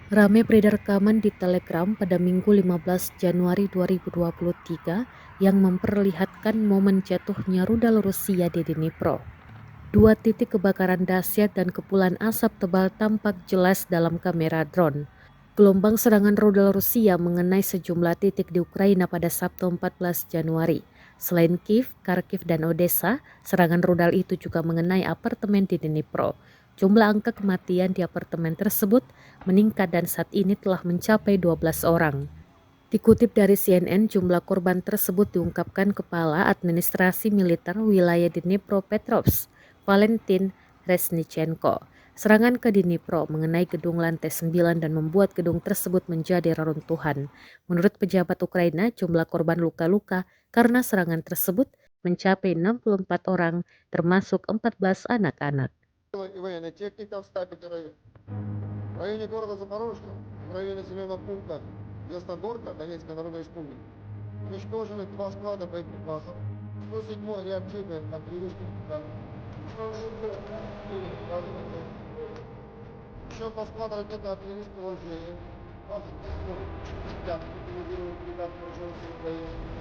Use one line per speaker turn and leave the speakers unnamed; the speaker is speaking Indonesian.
Rame beredar rekaman di Telegram pada Minggu 15 Januari 2023 yang memperlihatkan momen jatuhnya rudal Rusia di Dnipro. Dua titik kebakaran dahsyat dan kepulan asap tebal tampak jelas dalam kamera drone. Gelombang serangan rudal Rusia mengenai sejumlah titik di Ukraina pada Sabtu 14 Januari. Selain Kiev, Kharkiv, dan Odessa, serangan rudal itu juga mengenai apartemen di Dnipro. Jumlah angka kematian di apartemen tersebut meningkat dan saat ini telah mencapai 12 orang. Dikutip dari CNN, jumlah korban tersebut diungkapkan Kepala Administrasi Militer Wilayah Dnipropetrovsk, Valentin Resnichenko. Serangan ke Dnipro mengenai gedung lantai 9 dan membuat gedung tersebut menjadi reruntuhan. Menurut pejabat Ukraina, jumlah korban luka-luka karena serangan tersebut mencapai 64 orang, termasuk 14 anak-anak.
Военная техника в штабе ГРУ. В районе города Запорожка, в районе населенного пункта Ясногорка Донецкой Народной Республики уничтожены два склада боеприпасов, 107-й реактивный артиллерийский центр. Еще два склада ракетно-артиллерийского вооружения, 25 модулированных бригад вооруженных сил Украины,